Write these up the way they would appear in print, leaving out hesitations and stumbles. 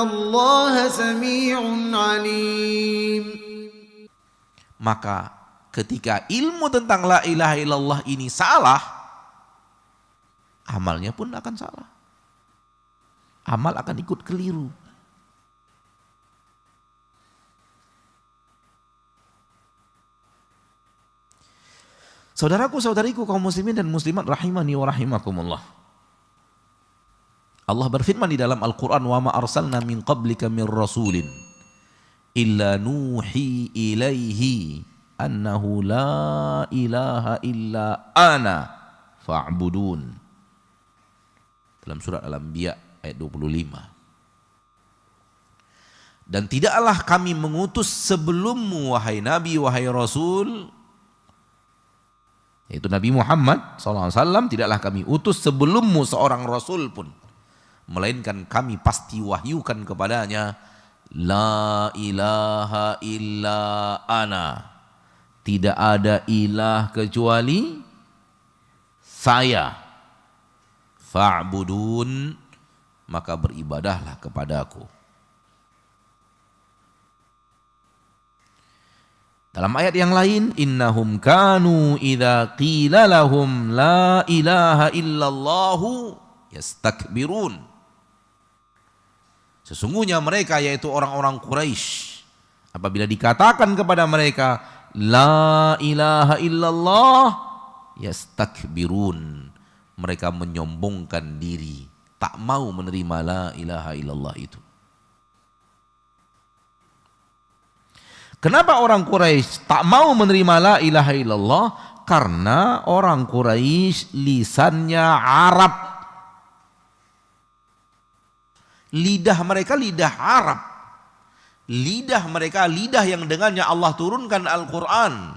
الله سميع عليم. Maka ketika ilmu tentang la ilaha illallah ini salah, amalnya pun akan salah. Amal akan ikut keliru. Saudaraku, saudariku kaum muslimin dan muslimat rahimani wa rahimakumullah. Allah berfirman di dalam Al-Quran, wa ma arsalna min qablika min rasulin illa nuhi ilaihi annahu la ilaha illa ana fa'budun. Dalam surat Al-Anbiya ayat 25. Dan tidaklah kami mengutus sebelummu wahai Nabi, wahai Rasul, yaitu Nabi Muhammad SAW, tidaklah kami utus sebelummu seorang Rasul pun, melainkan kami pasti wahyukan kepadanya, la ilaha illa ana, tidak ada ilah kecuali saya, fa'budun, maka beribadahlah kepadaku. Dalam ayat yang lain, innahum kanu idza qila lahum la ilaha illallahu yastakbirun. Sesungguhnya mereka, yaitu orang-orang Quraisy, apabila dikatakan kepada mereka la ilaha illallah yastakbirun, mereka menyombongkan diri, tak mau menerima la ilaha illallah itu. Kenapa orang Quraisy tak mau menerima la ilaha illallah? Karena orang Quraisy lisannya Arab. Lidah mereka lidah Arab. Lidah mereka lidah yang dengannya Allah turunkan Al-Quran.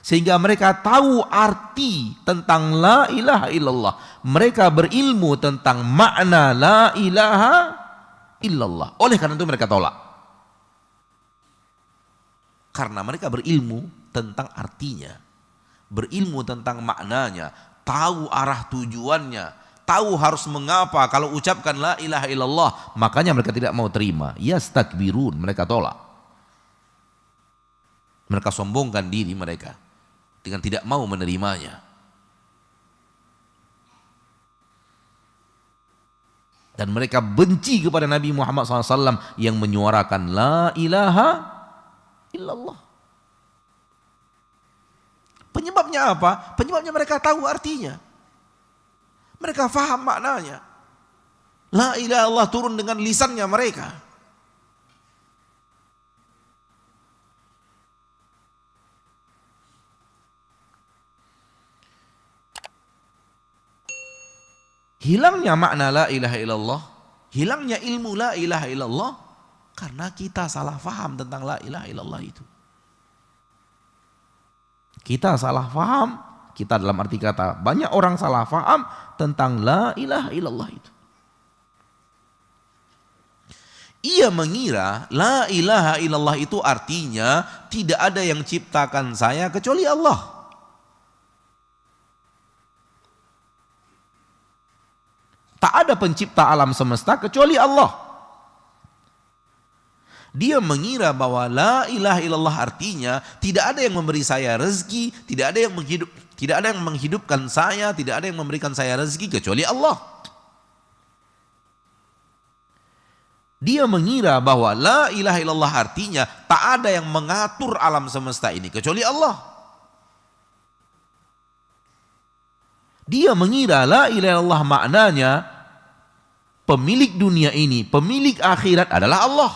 Sehingga mereka tahu arti tentang la ilaha illallah. Mereka berilmu tentang makna la ilaha illallah. Oleh karena itu mereka tolak. Karena mereka berilmu tentang artinya, berilmu tentang maknanya, tahu arah tujuannya, tahu harus mengapa kalau ucapkan la ilaha illallah, makanya mereka tidak mau terima. Yastakbirun, mereka tolak. Mereka sombongkan diri mereka dengan tidak mau menerimanya. Dan mereka benci kepada Nabi Muhammad SAW yang menyuarakan la ilaha illallah. Penyebabnya apa? Penyebabnya mereka tahu artinya. Mereka faham maknanya. La ilaha illallah turun dengan lisannya mereka. Hilangnya makna la ilaha illallah, hilangnya ilmu la ilaha illallah, karena kita salah faham tentang la ilaha illallah itu. Kita salah faham, kita dalam arti kata banyak orang salah faham tentang la ilaha illallah itu. Ia mengira la ilaha illallah itu artinya tidak ada yang ciptakan saya kecuali Allah. Tak ada pencipta alam semesta kecuali Allah. Dia mengira bahwa la ilaha illallah artinya tidak ada yang memberi saya rezeki, tidak ada yang menghidupkan saya, tidak ada yang memberikan saya rezeki kecuali Allah. Dia mengira bahwa la ilaha illallah artinya tak ada yang mengatur alam semesta ini kecuali Allah. Dia mengira la ilaha illallah maknanya pemilik dunia ini, pemilik akhirat adalah Allah.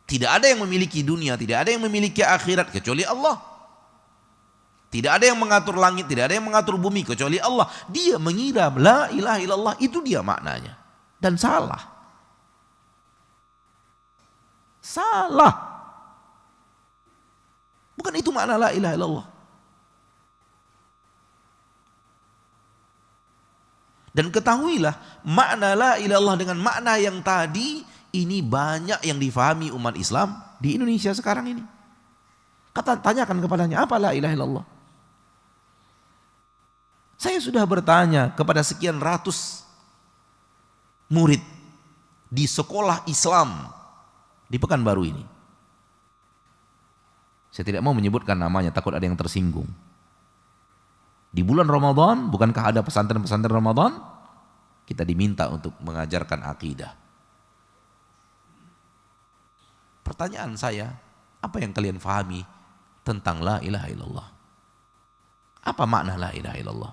Tidak ada yang memiliki dunia, tidak ada yang memiliki akhirat kecuali Allah. Tidak ada yang mengatur langit, tidak ada yang mengatur bumi kecuali Allah. Dia mengira la ilaha illallah itu dia maknanya. Dan salah. Salah. Bukan itu makna la ilaha illallah. Dan ketahuilah makna la ilaha illallah dengan makna yang tadi ini banyak yang difahami umat Islam di Indonesia sekarang ini. Tanyakan kepadanya, apa la ilaha illallah? Saya sudah bertanya kepada sekian ratus murid di sekolah Islam di Pekanbaru ini. Saya tidak mau menyebutkan namanya, takut ada yang tersinggung. Di bulan Ramadan, bukankah ada pesantren-pesantren Ramadan? Kita diminta untuk mengajarkan akidah. Pertanyaan saya, apa yang kalian fahami tentang la ilaha illallah? Apa makna la ilaha illallah?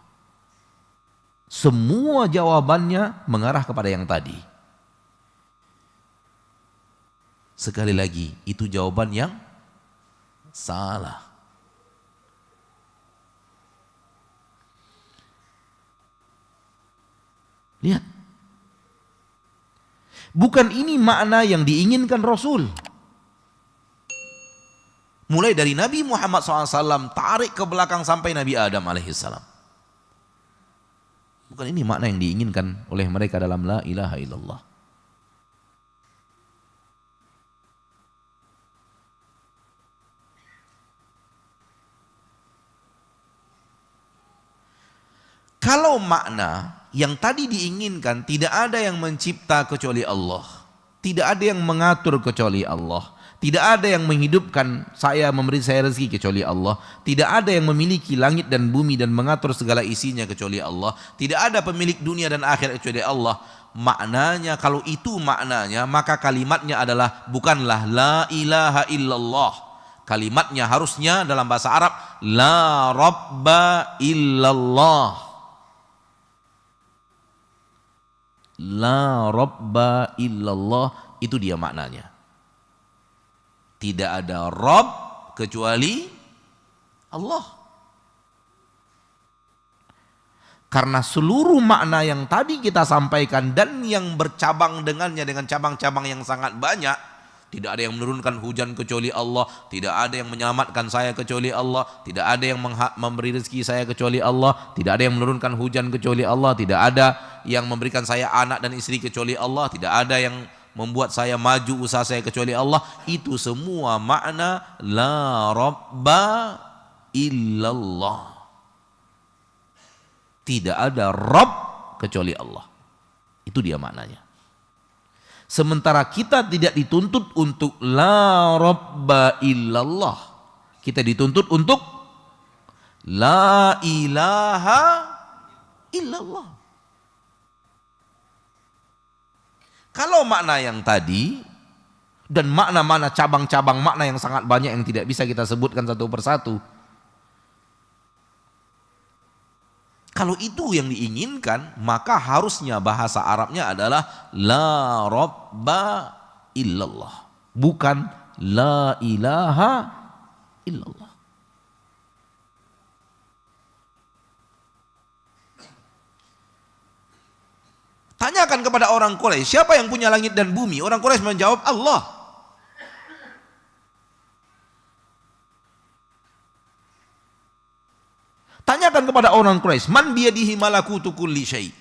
Semua jawabannya mengarah kepada yang tadi. Sekali lagi, itu jawaban yang salah. Lihat. Bukan ini makna yang diinginkan Rasul. Mulai dari Nabi Muhammad SAW, tarik ke belakang sampai Nabi Adam alaihissalam. Bukan ini makna yang diinginkan oleh mereka dalam la ilaha illallah. Kalau makna yang tadi diinginkan, tidak ada yang mencipta kecuali Allah, tidak ada yang mengatur kecuali Allah, tidak ada yang menghidupkan saya, memberi saya rezeki kecuali Allah, tidak ada yang memiliki langit dan bumi dan mengatur segala isinya kecuali Allah, tidak ada pemilik dunia dan akhirat kecuali Allah. Maknanya, kalau itu maknanya, maka kalimatnya adalah bukanlah la ilaha illallah. Kalimatnya harusnya dalam bahasa Arab la rabba illallah. La rabba illallah, itu dia maknanya. Tidak ada Rabb kecuali Allah. Karena seluruh makna yang tadi kita sampaikan dan yang bercabang dengannya dengan cabang-cabang yang sangat banyak, tidak ada yang menurunkan hujan kecuali Allah, tidak ada yang menyelamatkan saya kecuali Allah, tidak ada yang memberi rezeki saya kecuali Allah, tidak ada yang menurunkan hujan kecuali Allah, tidak ada yang memberikan saya anak dan istri kecuali Allah, tidak ada yang membuat saya maju usaha saya kecuali Allah. Itu semua makna la rabba illallah. Tidak ada Rabb kecuali Allah. Itu dia maknanya. Sementara kita tidak dituntut untuk la rabba illallah. Kita dituntut untuk la ilaha illallah. Kalau makna yang tadi dan makna-makna cabang-cabang makna yang sangat banyak yang tidak bisa kita sebutkan satu persatu, kalau itu yang diinginkan, maka harusnya bahasa Arabnya adalah la rabba illallah, bukan la ilaha illallah. Tanyakan kepada orang Quraisy, siapa yang punya langit dan bumi? Orang Quraisy menjawab Allah. Tanyakan kepada orang Quraisy, man biyadihi malakutu kulli syai'.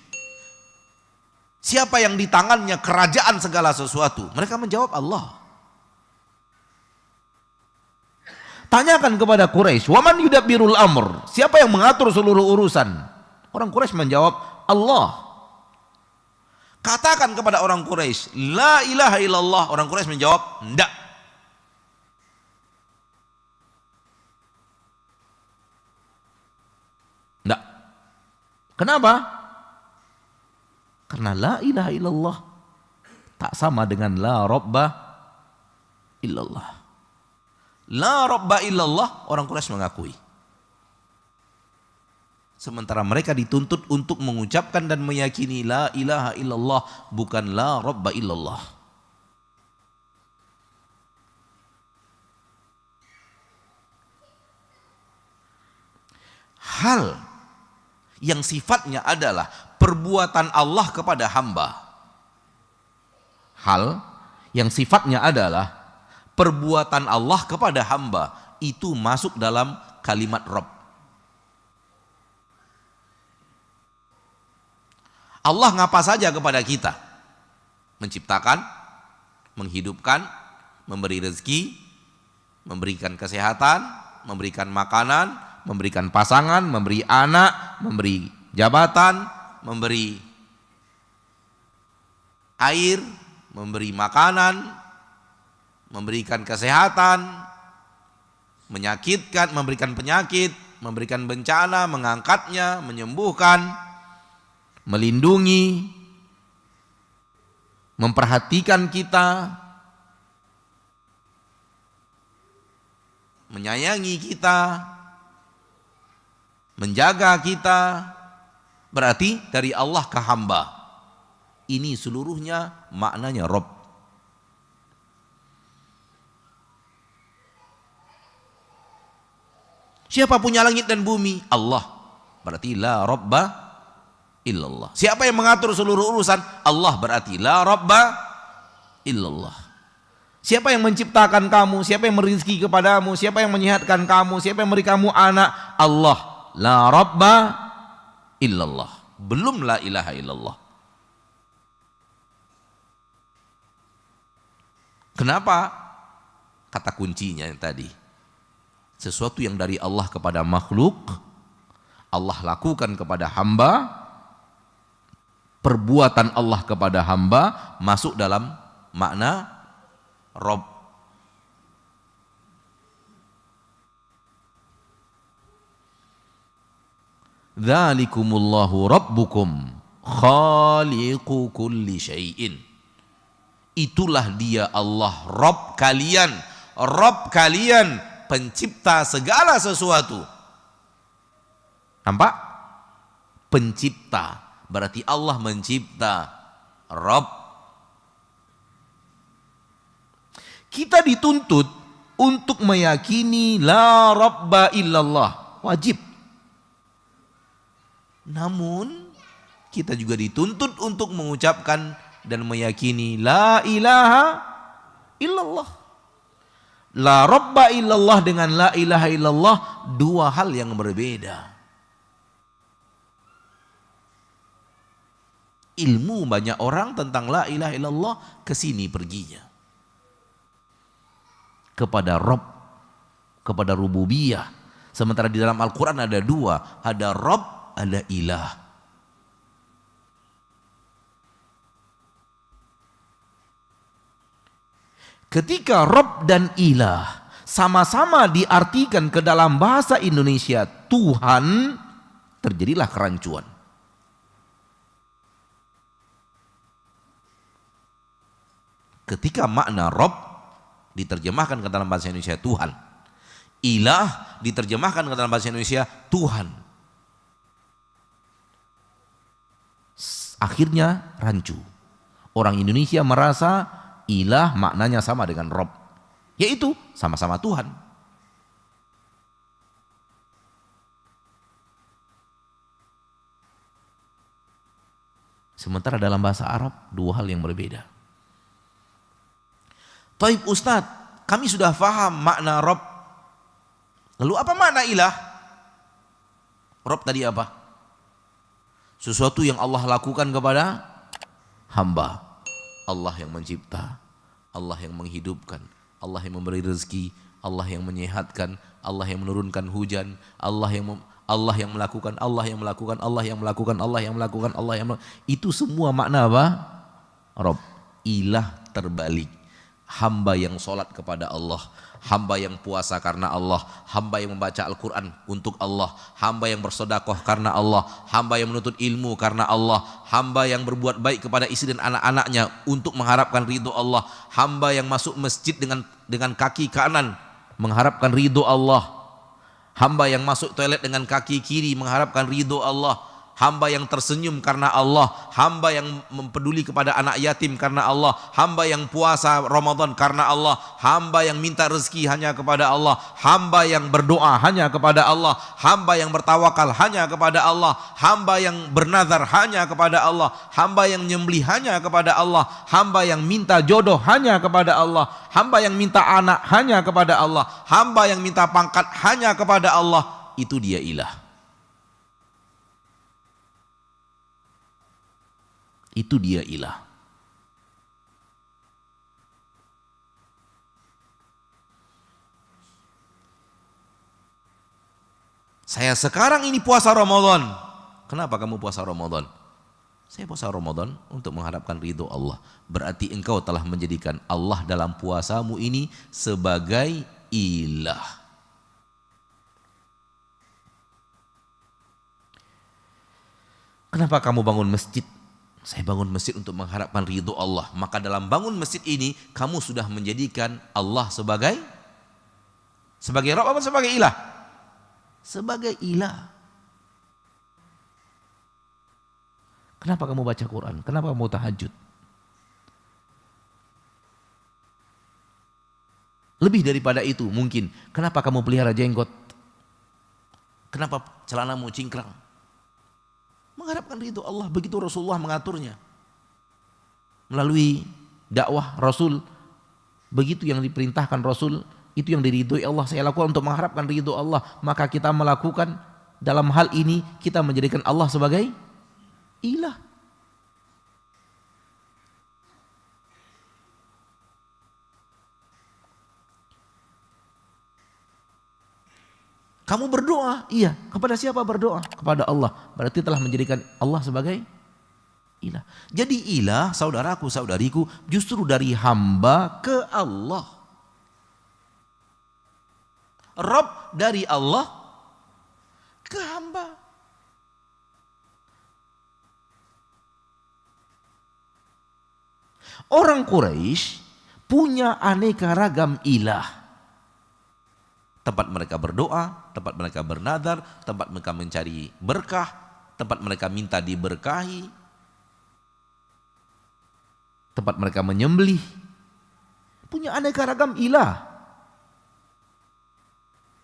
Siapa yang di tangannya kerajaan segala sesuatu? Mereka menjawab Allah. Tanyakan kepada Quraisy, wa man yudabbirul amr? Siapa yang mengatur seluruh urusan? Orang Quraisy menjawab Allah. Katakan kepada orang Quraisy, la ilaha illallah. Orang Quraisy menjawab, enggak. Enggak. Kenapa? Karena la ilaha illallah tak sama dengan la rabba illallah. La rabba illallah orang Quraisy mengakui. Sementara mereka dituntut untuk mengucapkan dan meyakini la ilaha illallah, bukan la rabba illallah. Hal yang sifatnya adalah perbuatan Allah kepada hamba. Hal yang sifatnya adalah perbuatan Allah kepada hamba, itu masuk dalam kalimat Rabb. Allah ngapa saja kepada kita? Menciptakan, menghidupkan, memberi rezeki, memberikan kesehatan, memberikan makanan, memberikan pasangan, memberi anak, memberi jabatan, memberi air, memberi makanan, memberikan kesehatan, menyakitkan, memberikan penyakit, memberikan bencana, mengangkatnya, menyembuhkan, melindungi, memperhatikan kita, menyayangi kita, menjaga kita, berarti dari Allah ke hamba. Ini seluruhnya maknanya Rabb. Siapa punya langit dan bumi? Allah. Berarti la Rabba illallah. Siapa yang mengatur seluruh urusan? Allah. Berarti la Rabba illallah. Siapa yang menciptakan kamu? Siapa yang merizki kepadamu? Siapa yang menyehatkan kamu? Siapa yang memberi kamu anak? Allah. La Rabba illallah. Belum la ilaha illallah. Kenapa? Kata kuncinya yang tadi. Sesuatu yang dari Allah kepada makhluk, Allah lakukan kepada hamba, perbuatan Allah kepada hamba masuk dalam makna Rabb. Dzalikumullahu rabbukum khaliqu kulli syai'in. Itulah dia Allah, Rabb kalian, pencipta segala sesuatu. Nampak? Pencipta, berarti Allah mencipta, Rabb. Kita dituntut untuk meyakini la Rabba illallah, wajib. Namun kita juga dituntut untuk mengucapkan dan meyakini la ilaha illallah. La Rabba illallah dengan la ilaha illallah dua hal yang berbeda. Ilmu banyak orang tentang la ilaha illallah kesini perginya. Kepada Rabb, kepada rububiyah. Sementara di dalam Al-Quran ada dua, ada Rabb, ada ilah. Ketika Rabb dan ilah sama-sama diartikan ke dalam bahasa Indonesia Tuhan, terjadilah kerancuan. Ketika makna Rabb diterjemahkan ke dalam bahasa Indonesia Tuhan, ilah diterjemahkan ke dalam bahasa Indonesia Tuhan, akhirnya rancu. Orang Indonesia merasa ilah maknanya sama dengan Rabb, yaitu sama-sama Tuhan. Sementara dalam bahasa Arab dua hal yang berbeda. Taib Ustadz, kami sudah faham makna Rabb. Lalu apa makna ilah? Rabb tadi apa? Sesuatu yang Allah lakukan kepada hamba. Allah yang mencipta, Allah yang menghidupkan, Allah yang memberi rezeki, Allah yang menyehatkan, Allah yang menurunkan hujan, Allah yang melakukan, itu semua makna apa? Rabb. Ilah terbalik. Hamba yang sholat kepada Allah, hamba yang puasa karena Allah, hamba yang membaca Al-Quran untuk Allah, hamba yang bersedekah karena Allah, hamba yang menuntut ilmu karena Allah, hamba yang berbuat baik kepada istri dan anak-anaknya untuk mengharapkan ridho Allah, hamba yang masuk masjid dengan kaki kanan mengharapkan ridho Allah, hamba yang masuk toilet dengan kaki kiri mengharapkan ridho Allah, hamba yang tersenyum karena Allah, hamba yang mempeduli kepada anak yatim karena Allah, hamba yang puasa Ramadan karena Allah, hamba yang minta rezeki hanya kepada Allah, hamba yang berdoa hanya kepada Allah, hamba yang bertawakal hanya kepada Allah, hamba yang bernazar hanya kepada Allah, hamba yang nyembelih hanya kepada Allah, hamba yang minta jodoh hanya kepada Allah, hamba yang minta anak hanya kepada Allah, hamba yang minta pangkat hanya kepada Allah. Itu dia ilah. Itu dia ilah. Saya sekarang ini puasa Ramadan. Kenapa kamu puasa Ramadan? Saya puasa Ramadan untuk mengharapkan ridho Allah. Berarti engkau telah menjadikan Allah dalam puasamu ini sebagai ilah. Kenapa kamu bangun masjid? Saya bangun masjid untuk mengharapkan ridho Allah. Maka dalam bangun masjid ini kamu sudah menjadikan Allah sebagai Rabb apa sebagai ilah? Sebagai ilah. Kenapa kamu baca Quran? Kenapa kamu tahajud? Lebih daripada itu mungkin, kenapa kamu pelihara jenggot? Kenapa celanamu cingkrang? Mengharapkan ridho Allah, begitu Rasulullah mengaturnya. Melalui dakwah Rasul, begitu yang diperintahkan Rasul, itu yang diridhoi Allah. Saya lakukan untuk mengharapkan ridho Allah. Maka kita melakukan dalam hal ini, kita menjadikan Allah sebagai ilah. Kamu berdoa, iya. Kepada siapa berdoa? Kepada Allah. Berarti telah menjadikan Allah sebagai ilah. Jadi ilah, saudaraku, saudariku, justru dari hamba ke Allah. Rabb dari Allah ke hamba. Orang Quraisy punya aneka ragam ilah. Tempat mereka berdoa, tempat mereka bernadar, tempat mereka mencari berkah, tempat mereka minta diberkahi, tempat mereka menyembelih. Punya aneka ragam ilah.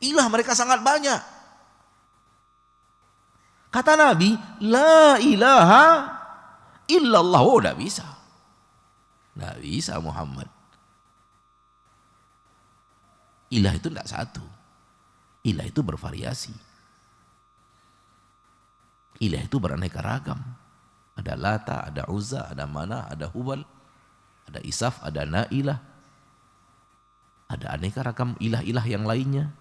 Ilah mereka sangat banyak. Kata Nabi, la ilaha illallah. Oh, tidak bisa. Tidak bisa Muhammad. Ilah itu tidak satu. Ilah itu bervariasi. Ilah itu beraneka ragam. Ada Lata, ada Uzza, ada Mana, ada Hubal, ada Isaf, ada Nailah. Ada aneka ragam ilah-ilah yang lainnya.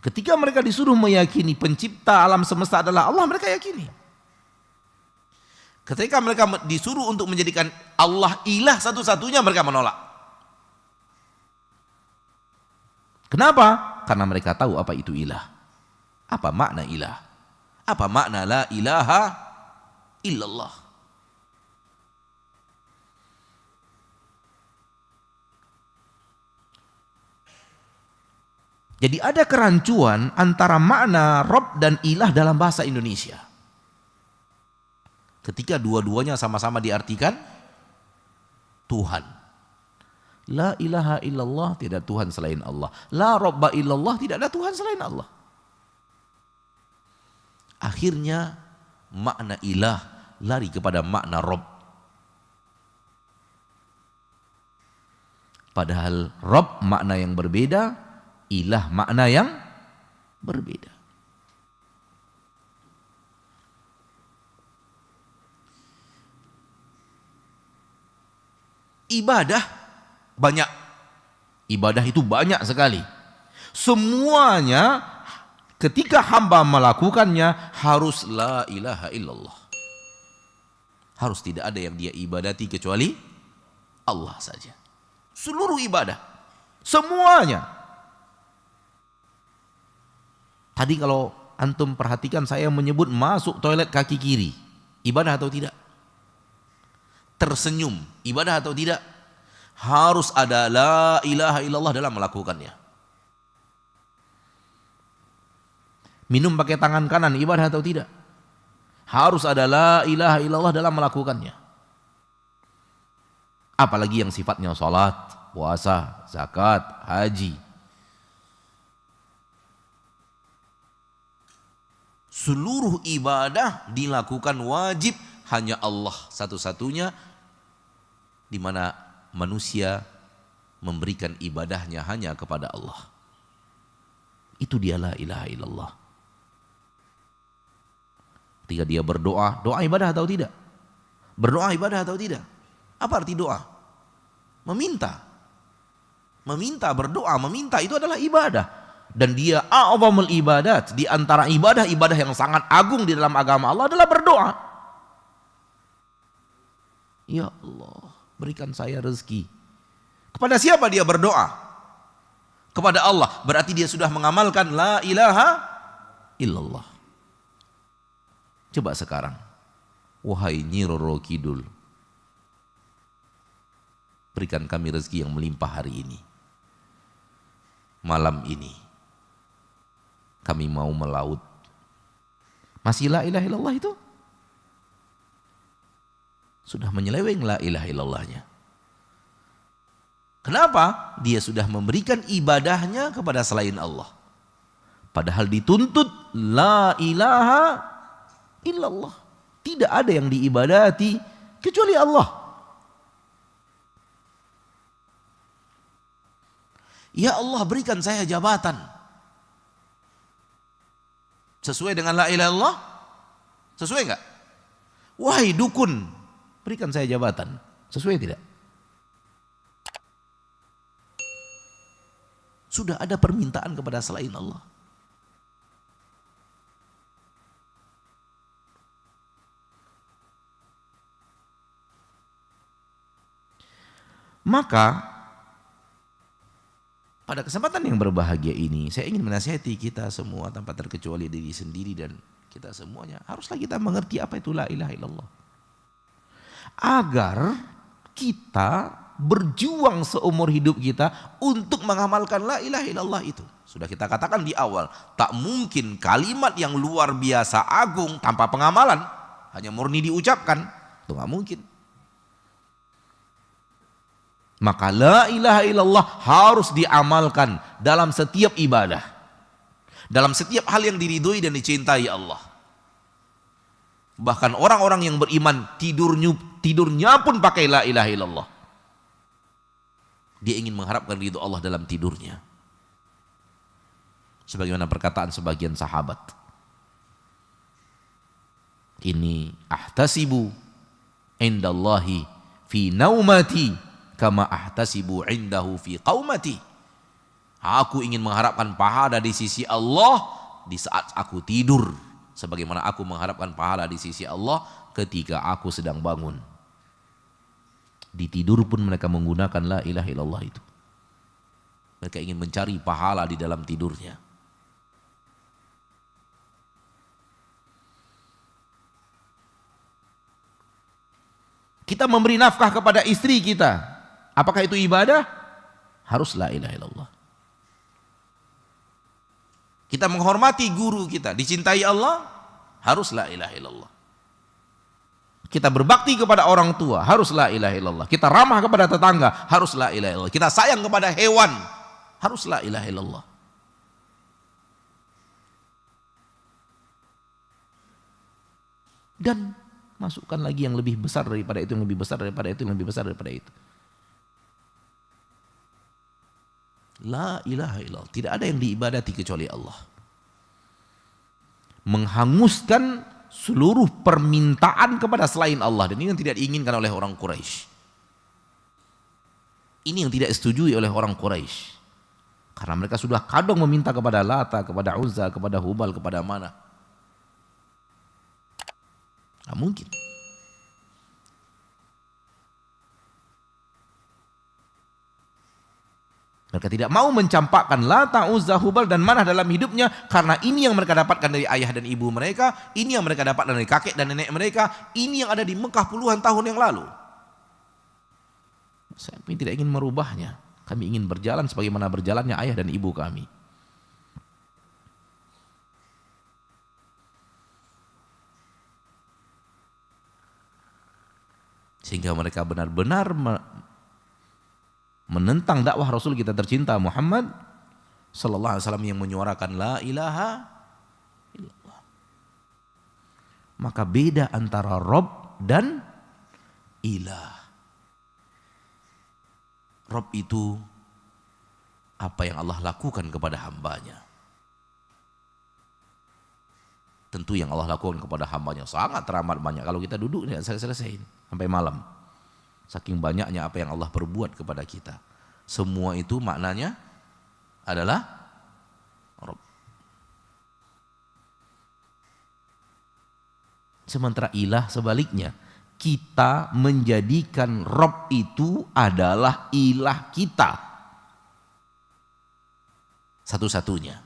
Ketika mereka disuruh meyakini pencipta alam semesta adalah Allah, mereka yakini. Ketika mereka disuruh untuk menjadikan Allah ilah satu-satunya, mereka menolak. Kenapa? Karena mereka tahu apa itu ilah. Apa makna ilah? Apa makna la ilaha illallah? Jadi ada kerancuan antara makna Rabb dan ilah dalam bahasa Indonesia. Ketika dua-duanya sama-sama diartikan Tuhan. La ilaha illallah, tidak Tuhan selain Allah. La Rabba illallah, tidak ada Tuhan selain Allah. Akhirnya makna ilah lari kepada makna Rabb. Padahal Rabb makna yang berbeda, ilah makna yang berbeda. Ibadah banyak. Ibadah itu banyak sekali. Semuanya ketika hamba melakukannya harus la ilaha illallah. Harus tidak ada yang dia ibadati kecuali Allah saja. Seluruh ibadah, semuanya. Tadi kalau antum perhatikan saya menyebut masuk toilet kaki kiri, ibadah atau tidak? Tersenyum, ibadah atau tidak? Harus ada la ilaha illallah dalam melakukannya. Minum pakai tangan kanan, ibadah atau tidak? Harus ada la ilaha illallah dalam melakukannya. Apalagi yang sifatnya salat, puasa, zakat, haji. Seluruh ibadah dilakukan wajib hanya Allah satu-satunya, di mana manusia memberikan ibadahnya hanya kepada Allah. Itu dia la ilaha illallah. Ketika dia berdoa, doa ibadah atau tidak? Berdoa ibadah atau tidak? Apa arti doa? Meminta. Meminta, berdoa, meminta itu adalah ibadah. Dan dia a'zamul ibadat. Di antara ibadah-ibadah yang sangat agung di dalam agama Allah adalah berdoa. Ya Allah, berikan saya rezeki. Kepada siapa dia berdoa? Kepada Allah. Berarti dia sudah mengamalkan la ilaha illallah. Coba sekarang, wahai Nyi Roro Kidul, berikan kami rezeki yang melimpah hari ini. Malam ini kami mau melaut. Masih la ilaha illallah itu? Sudah menyeleweng la ilaha illallahnya. Kenapa? Dia sudah memberikan ibadahnya kepada selain Allah. Padahal dituntut la ilaha illallah. Tidak ada yang diibadati kecuali Allah. Ya Allah, berikan saya jabatan. Sesuai dengan la ilaha illallah? Sesuai enggak? Wahai dukun, berikan saya jabatan. Sesuai tidak? Sudah ada permintaan kepada selain Allah. Maka pada kesempatan yang berbahagia ini, saya ingin menasihati kita semua tanpa terkecuali diri sendiri dan kita semuanya. Haruslah kita mengerti apa itu la ilaha illallah. Agar kita berjuang seumur hidup kita untuk mengamalkan la ilaha illallah itu. Sudah kita katakan di awal, tak mungkin kalimat yang luar biasa agung tanpa pengamalan. Hanya murni diucapkan, itu gak mungkin. Maka la ilaha illallah harus diamalkan dalam setiap ibadah. Dalam setiap hal yang diridhoi dan dicintai Allah. Bahkan orang-orang yang beriman tidurnya pun pakai la ilaha illallah. Dia ingin mengharapkan ridho Allah dalam tidurnya. Sebagaimana perkataan sebagian sahabat. Ini ahtasibu indallahi fi naumati kama ahtasibu indahu fi qaumati. Aku ingin mengharapkan pahala di sisi Allah di saat aku tidur, sebagaimana aku mengharapkan pahala di sisi Allah ketika aku sedang bangun. Di tidur pun mereka menggunakan la ilaha illallah itu. Mereka ingin mencari pahala di dalam tidurnya. Kita memberi nafkah kepada istri kita. Apakah itu ibadah? Harus la ilaha illallah. Kita menghormati guru kita, dicintai Allah, harus la ilaha illallah. Kita berbakti kepada orang tua, harus la ilaha illallah. Kita ramah kepada tetangga, harus la ilaha illallah. Kita sayang kepada hewan, harus la ilaha illallah. Dan masukkan lagi yang lebih besar daripada itu, yang lebih besar daripada itu, yang lebih besar daripada itu. La ilaha illallah. Tidak ada yang diibadati kecuali Allah. Menghanguskan seluruh permintaan kepada selain Allah. Dan ini yang tidak diinginkan oleh orang Quraisy. Ini yang tidak disetujui oleh orang Quraisy. Karena mereka sudah kadang meminta kepada Lata, kepada Uzza, kepada Hubal, kepada Mana. Tidak mungkin. Mereka tidak mau mencampakkan Lata, Uzza, Hubal dan Manah dalam hidupnya karena ini yang mereka dapatkan dari ayah dan ibu mereka, ini yang mereka dapatkan dari kakek dan nenek mereka, ini yang ada di Mekah puluhan tahun yang lalu. Kami tidak ingin merubahnya. Kami ingin berjalan sebagaimana berjalannya ayah dan ibu kami. Sehingga mereka benar-benar menentang dakwah Rasul kita tercinta Muhammad sallallahu alaihi wasallam yang menyuarakan la ilaha illallah. Maka beda antara Rabb dan ilah. Rabb itu apa yang Allah lakukan kepada hambanya. Tentu yang Allah lakukan kepada hambanya sangat teramat banyak. Kalau kita duduk tidak selesai sampai malam. Saking banyaknya apa yang Allah perbuat kepada kita. Semua itu maknanya adalah Rabb. Sementara ilah sebaliknya, kita menjadikan Rabb itu adalah ilah kita satu-satunya.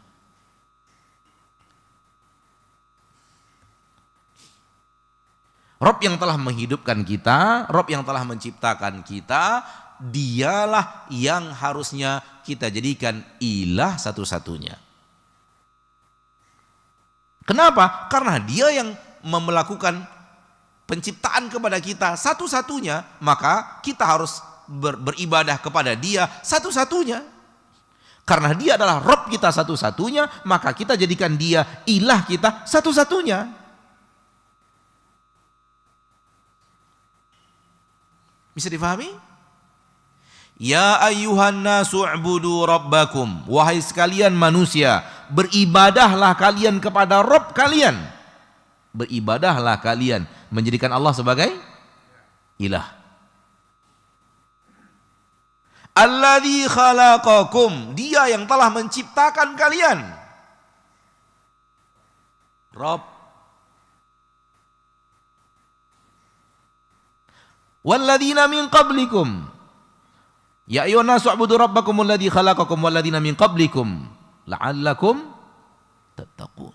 Rabb yang telah menghidupkan kita, Rabb yang telah menciptakan kita, dialah yang harusnya kita jadikan ilah satu-satunya. Kenapa? Karena dia yang melakukan penciptaan kepada kita satu-satunya, maka kita harus beribadah kepada dia satu-satunya. Karena dia adalah Rabb kita satu-satunya, maka kita jadikan dia ilah kita satu-satunya. Bisa difahami? Ya ayyuhan nasu u'budu rabbakum. Wahai sekalian manusia, beribadahlah kalian kepada Rabb kalian. Beribadahlah kalian, menjadikan Allah sebagai ilah. Alladzi khalaqakum, dia yang telah menciptakan kalian. Rabb. Walladzina min qablikum. Ya ayyuhan nasu u'budu rabbakum alladzi khalaqakum walladzina min qablikum la'allakum tattaqun.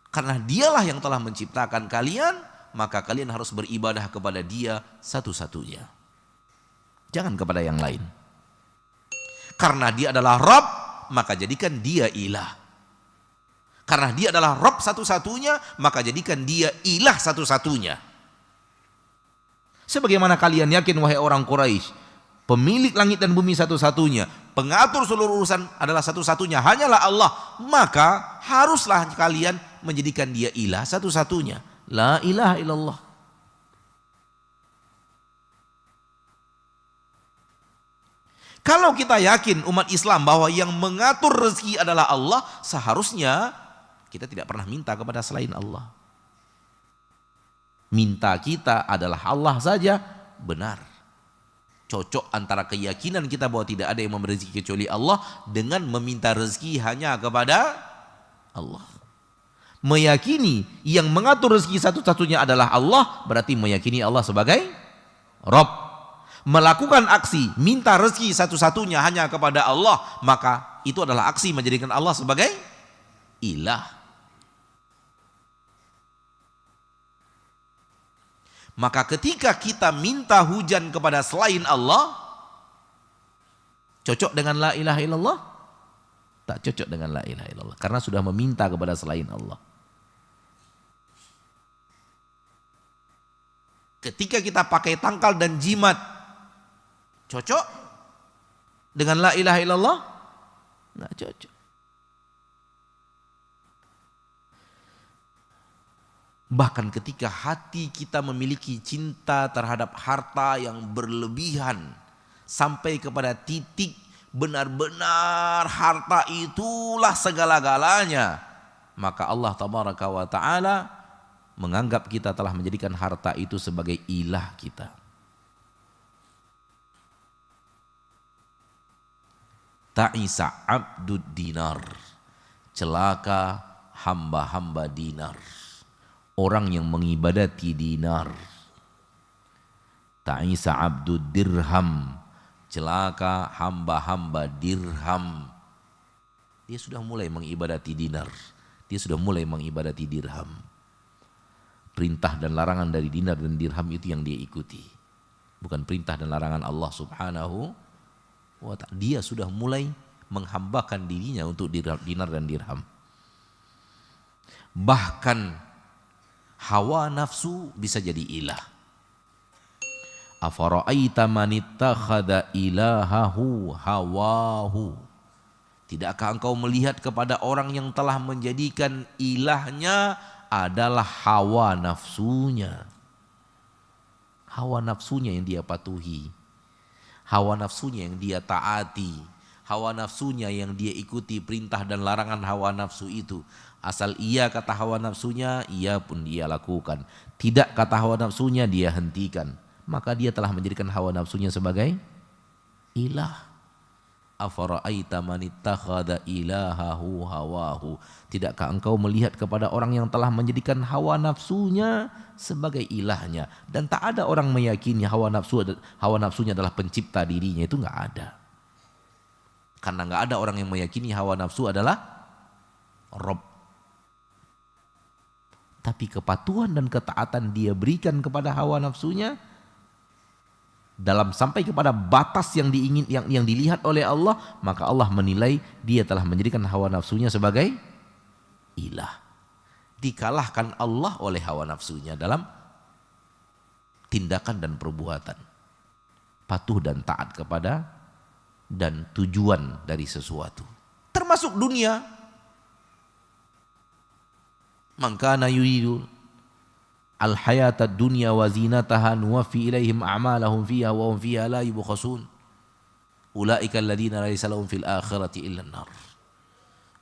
Karena dialah yang telah menciptakan kalian, maka kalian harus beribadah kepada dia satu-satunya. Jangan kepada yang lain. Karena dia adalah Rabb, maka jadikan dia ilah. Karena dia adalah Rabb satu-satunya, maka jadikan dia ilah satu-satunya. Sebagaimana kalian yakin wahai orang Quraisy, pemilik langit dan bumi satu-satunya, pengatur seluruh urusan adalah satu-satunya, hanyalah Allah, maka haruslah kalian menjadikan dia ilah satu-satunya. La ilaha illallah. Kalau kita yakin umat Islam bahwa yang mengatur rezeki adalah Allah, seharusnya kita tidak pernah minta kepada selain Allah. Minta kita adalah Allah saja, benar. Cocok antara keyakinan kita bahwa tidak ada yang memberi rezeki kecuali Allah dengan meminta rezeki hanya kepada Allah. Meyakini yang mengatur rezeki satu-satunya adalah Allah, berarti meyakini Allah sebagai Rabb. Melakukan aksi minta rezeki satu-satunya hanya kepada Allah, maka itu adalah aksi menjadikan Allah sebagai ilah. Maka ketika kita minta hujan kepada selain Allah, cocok dengan la ilaha illallah? Tak cocok dengan la ilaha illallah, karena sudah meminta kepada selain Allah. Ketika kita pakai tangkal dan jimat, cocok dengan la ilaha illallah? Nggak cocok. Bahkan ketika hati kita memiliki cinta terhadap harta yang berlebihan sampai kepada titik benar-benar harta itulah segala-galanya, maka Allah tabaraka wa ta'ala menganggap kita telah menjadikan harta itu sebagai ilah kita. Ta'isa abdud dinar, celaka hamba-hamba dinar. Orang yang mengibadati dinar. Ta'isa abdud dirham, celaka hamba-hamba dirham. Dia sudah mulai mengibadati dinar, dia sudah mulai mengibadati dirham. Perintah dan larangan dari dinar dan dirham itu yang dia ikuti, bukan perintah dan larangan Allah subhanahu wa ta'ala. Dia sudah mulai menghambakan dirinya untuk dinar dan dirham. Bahkan hawa nafsu bisa jadi ilah. Afara'aita man ittakhadha ilahahu hawahu. Tidakkah engkau melihat kepada orang yang telah menjadikan ilahnya adalah hawa nafsunya. Hawa nafsunya yang dia patuhi, hawa nafsunya yang dia taati, hawa nafsunya yang dia ikuti perintah dan larangan hawa nafsu itu. Asal iya kata hawa nafsunya, iya pun dia lakukan. Tidak kata hawa nafsunya, dia hentikan. Maka dia telah menjadikan hawa nafsunya sebagai ilah. Afara'aita man ittakhadha ilahahu hawahu. Tidakkah engkau melihat kepada orang yang telah menjadikan hawa nafsunya sebagai ilahnya? Dan tak ada orang meyakini hawa nafsunya adalah pencipta dirinya. Itu enggak ada. Karena enggak ada orang yang meyakini hawa nafsu adalah Rabb. Tapi kepatuhan dan ketaatan dia berikan kepada hawa nafsunya dalam sampai kepada batas yang yang dilihat oleh Allah, maka Allah menilai dia telah menjadikan hawa nafsunya sebagai ilah. Dikalahkan Allah oleh hawa nafsunya dalam tindakan dan perbuatan, patuh dan taat kepada dan tujuan dari sesuatu, termasuk dunia. Maka yuridu al-hayata dunya wa zinataha nuwaffi ilaihim a'malahum fiha wa hum fiha la yubkhasun. Ulaika alladziina laysa lahum fil akhirati illa an-nar.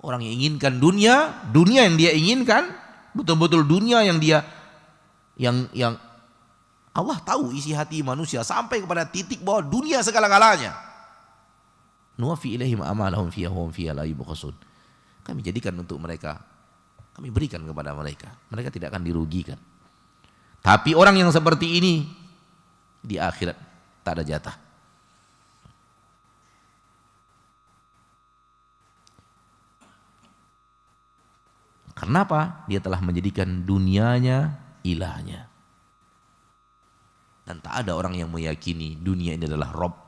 Orang yang inginkan dunia yang dia inginkan, betul-betul dunia yang dia yang Allah tahu isi hati manusia sampai kepada titik bahwa dunia segala-galanya. Nuwaffi ilaihim a'malahum fiha wa hum fiha la yubkhasun. Kami jadikan untuk mereka, kami berikan kepada mereka. Mereka tidak akan dirugikan. Tapi orang yang seperti ini di akhirat tak ada jatah. Kenapa? Dia telah menjadikan dunianya ilahnya. Dan tak ada orang yang meyakini dunia ini adalah Rabb.